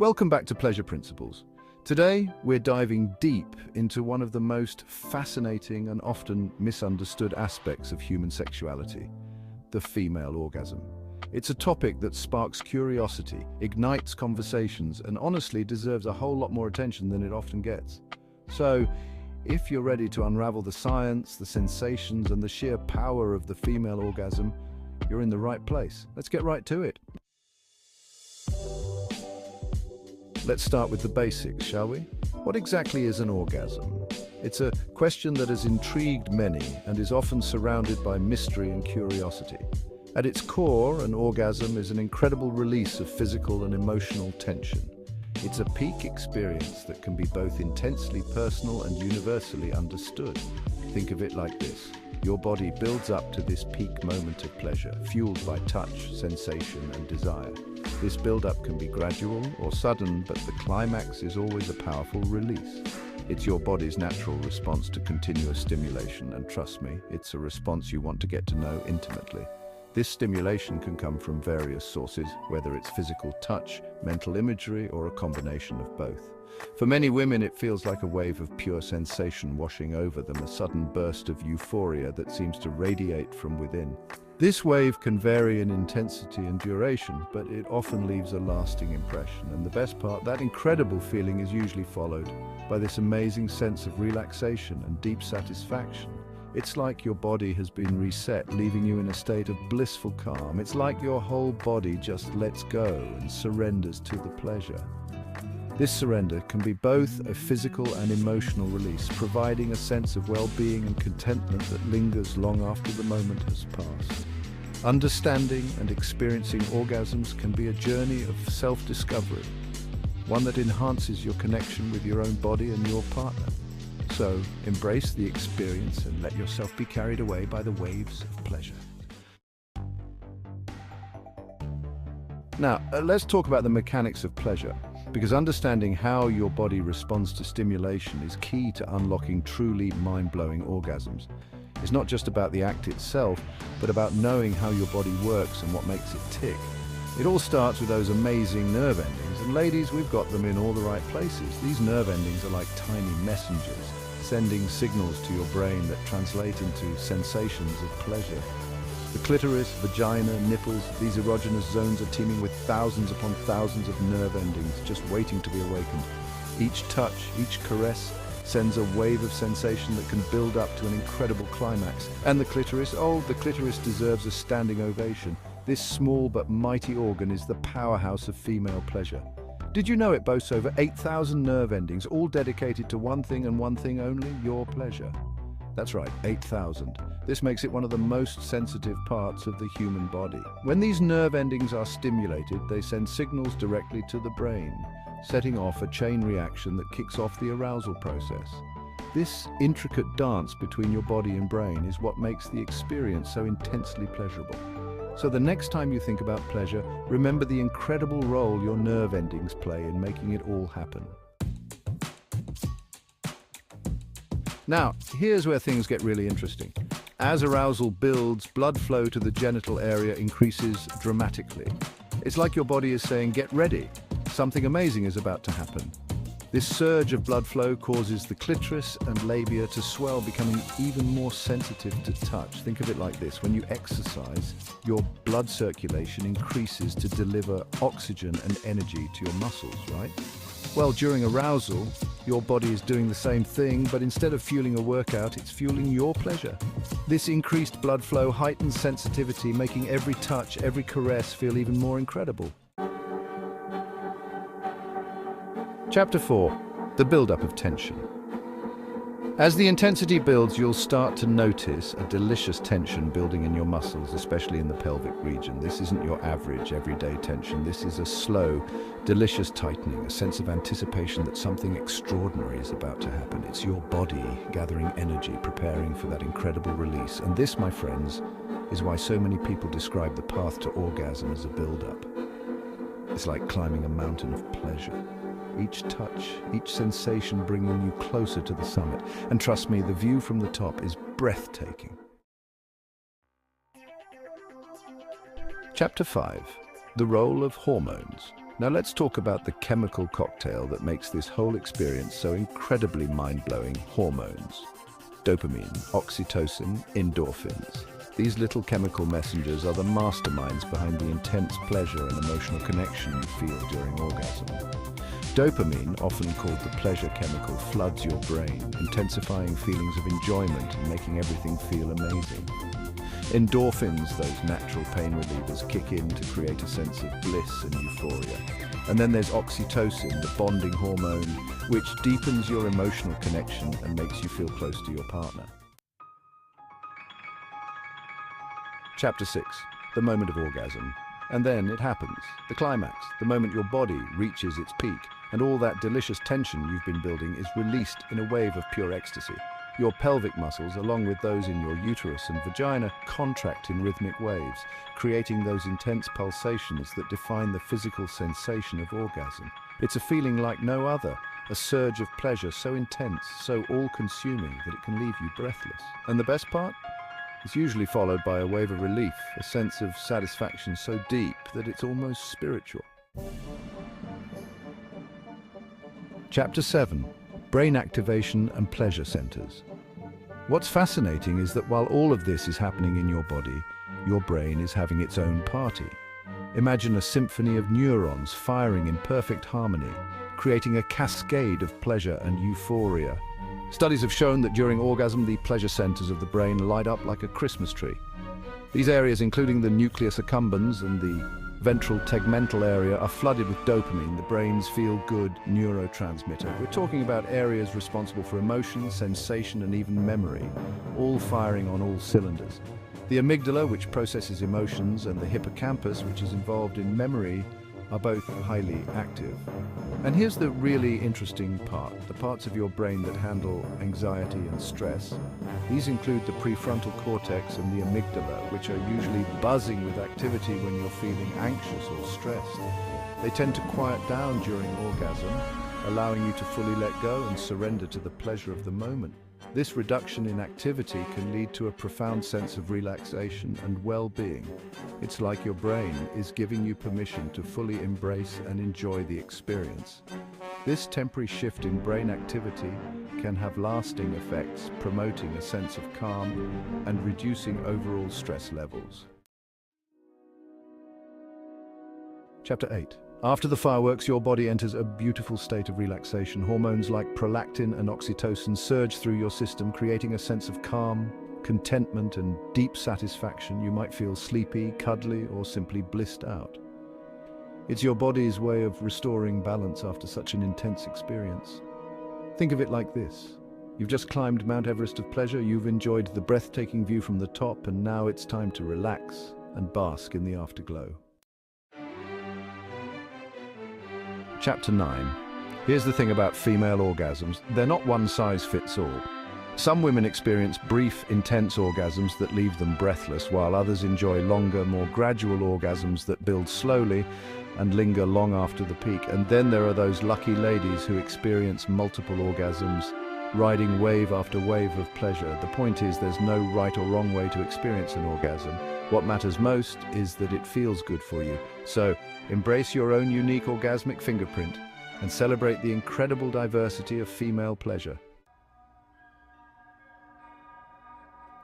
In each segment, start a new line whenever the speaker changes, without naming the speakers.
Welcome back to Pleasure Principles. Today, we're diving deep into one of the most fascinating and often misunderstood aspects of human sexuality, the female orgasm. It's a topic that sparks curiosity, ignites conversations, and honestly deserves a whole lot more attention than it often gets. So, if you're ready to unravel the science, the sensations, and the sheer power of the female orgasm, you're in the right place. Let's get right to it. Let's start with the basics, shall we? What exactly is an orgasm? It's a question that has intrigued many and is often surrounded by mystery and curiosity. At its core, an orgasm is an incredible release of physical and emotional tension. It's a peak experience that can be both intensely personal and universally understood. Think of it like this. Your body builds up to this peak moment of pleasure, fueled by touch, sensation, and desire. This build-up can be gradual or sudden, but the climax is always a powerful release. It's your body's natural response to continuous stimulation, and trust me, it's a response you want to get to know intimately. This stimulation can come from various sources, whether it's physical touch, mental imagery, or a combination of both. For many women, it feels like a wave of pure sensation washing over them, a sudden burst of euphoria that seems to radiate from within. This wave can vary in intensity and duration, but it often leaves a lasting impression. And the best part, that incredible feeling is usually followed by this amazing sense of relaxation and deep satisfaction. It's like your body has been reset, leaving you in a state of blissful calm. It's like your whole body just lets go and surrenders to the pleasure. This surrender can be both a physical and emotional release, providing a sense of well-being and contentment that lingers long after the moment has passed. Understanding and experiencing orgasms can be a journey of self-discovery, one that enhances your connection with your own body and your partner. So, embrace the experience and let yourself be carried away by the waves of pleasure. Now, let's talk about the mechanics of pleasure, because understanding how your body responds to stimulation is key to unlocking truly mind-blowing orgasms. It's not just about the act itself, but about knowing how your body works and what makes it tick. It all starts with those amazing nerve endings, and ladies, we've got them in all the right places. These nerve endings are like tiny messengers, sending signals to your brain that translate into sensations of pleasure. The clitoris, vagina, nipples, these erogenous zones are teeming with thousands upon thousands of nerve endings just waiting to be awakened. Each touch, each caress sends a wave of sensation that can build up to an incredible climax. And the clitoris deserves a standing ovation. This small but mighty organ is the powerhouse of female pleasure. Did you know it boasts over 8,000 nerve endings, all dedicated to one thing and one thing only, your pleasure? That's right, 8,000. This makes it one of the most sensitive parts of the human body. When these nerve endings are stimulated, they send signals directly to the brain, setting off a chain reaction that kicks off the arousal process. This intricate dance between your body and brain is what makes the experience so intensely pleasurable. So the next time you think about pleasure, remember the incredible role your nerve endings play in making it all happen. Now, here's where things get really interesting. As arousal builds, blood flow to the genital area increases dramatically. It's like your body is saying, get ready, something amazing is about to happen. This surge of blood flow causes the clitoris and labia to swell, becoming even more sensitive to touch. Think of it like this. When you exercise, your blood circulation increases to deliver oxygen and energy to your muscles, right? Well, during arousal, your body is doing the same thing, but instead of fueling a workout, it's fueling your pleasure. This increased blood flow heightens sensitivity, making every touch, every caress feel even more incredible. Chapter 4. The buildup of tension. As the intensity builds, you'll start to notice a delicious tension building in your muscles, especially in the pelvic region. This isn't your average, everyday tension. This is a slow, delicious tightening, a sense of anticipation that something extraordinary is about to happen. It's your body gathering energy, preparing for that incredible release. And this, my friends, is why so many people describe the path to orgasm as a buildup. It's like climbing a mountain of pleasure. Each touch, each sensation bringing you closer to the summit. And trust me, the view from the top is breathtaking. Chapter 5. The role of hormones. Now let's talk about the chemical cocktail that makes this whole experience so incredibly mind-blowing: hormones. Dopamine, oxytocin, endorphins. These little chemical messengers are the masterminds behind the intense pleasure and emotional connection you feel during orgasm. Dopamine, often called the pleasure chemical, floods your brain, intensifying feelings of enjoyment and making everything feel amazing. Endorphins, those natural pain relievers, kick in to create a sense of bliss and euphoria. And then there's oxytocin, the bonding hormone, which deepens your emotional connection and makes you feel close to your partner. Chapter 6. The moment of orgasm. And then it happens. The climax, the moment your body reaches its peak, and all that delicious tension you've been building is released in a wave of pure ecstasy. Your pelvic muscles, along with those in your uterus and vagina, contract in rhythmic waves, creating those intense pulsations that define the physical sensation of orgasm. It's a feeling like no other, a surge of pleasure so intense, so all-consuming that it can leave you breathless. And the best part? It's usually followed by a wave of relief, a sense of satisfaction so deep that it's almost spiritual. Chapter 7. Brain activation and pleasure centers. What's fascinating is that while all of this is happening in your body, your brain is having its own party. Imagine a symphony of neurons firing in perfect harmony, creating a cascade of pleasure and euphoria. Studies have shown that during orgasm, the pleasure centers of the brain light up like a Christmas tree. These areas, including the nucleus accumbens and the ventral tegmental area, are flooded with dopamine, the brain's feel-good neurotransmitter. We're talking about areas responsible for emotion, sensation, and even memory, all firing on all cylinders. The amygdala, which processes emotions, and the hippocampus, which is involved in memory, are both highly active. And here's the really interesting part, the parts of your brain that handle anxiety and stress. These include the prefrontal cortex and the amygdala, which are usually buzzing with activity when you're feeling anxious or stressed. They tend to quiet down during orgasm, allowing you to fully let go and surrender to the pleasure of the moment. This reduction in activity can lead to a profound sense of relaxation and well-being. It's like your brain is giving you permission to fully embrace and enjoy the experience. This temporary shift in brain activity can have lasting effects, promoting a sense of calm and reducing overall stress levels. Chapter 8. After the fireworks, your body enters a beautiful state of relaxation. Hormones like prolactin and oxytocin surge through your system, creating a sense of calm, contentment, and deep satisfaction. You might feel sleepy, cuddly, or simply blissed out. It's your body's way of restoring balance after such an intense experience. Think of it like this. You've just climbed Mount Everest of pleasure, you've enjoyed the breathtaking view from the top, and now it's time to relax and bask in the afterglow. Chapter 9. Here's the thing about female orgasms. They're not one size fits all. Some women experience brief, intense orgasms that leave them breathless, while others enjoy longer, more gradual orgasms that build slowly and linger long after the peak. And then there are those lucky ladies who experience multiple orgasms, riding wave after wave of pleasure. The point is, there's no right or wrong way to experience an orgasm. What matters most is that it feels good for you. So, embrace your own unique orgasmic fingerprint and celebrate the incredible diversity of female pleasure.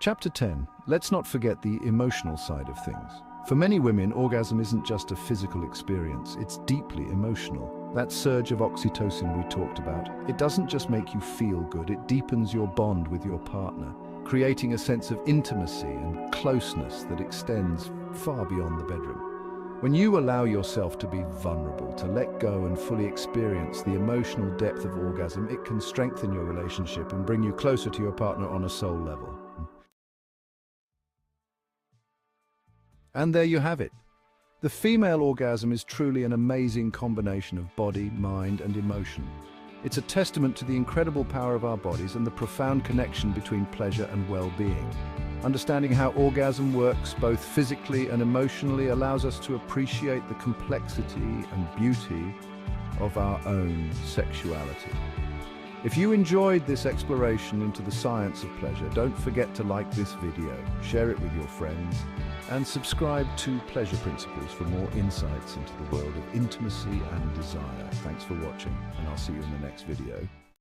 Chapter 10. Let's not forget the emotional side of things. For many women, orgasm isn't just a physical experience, it's deeply emotional. That surge of oxytocin we talked about, it doesn't just make you feel good, it deepens your bond with your partner, creating a sense of intimacy and closeness that extends far beyond the bedroom. When you allow yourself to be vulnerable, to let go and fully experience the emotional depth of orgasm, it can strengthen your relationship and bring you closer to your partner on a soul level. And there you have it. The female orgasm is truly an amazing combination of body, mind, and emotion. It's a testament to the incredible power of our bodies and the profound connection between pleasure and well-being. Understanding how orgasm works both physically and emotionally allows us to appreciate the complexity and beauty of our own sexuality. If you enjoyed this exploration into the science of pleasure, don't forget to like this video, share it with your friends, and subscribe to Pleasure Principles for more insights into the world of intimacy and desire. Thanks for watching, and I'll see you in the next video.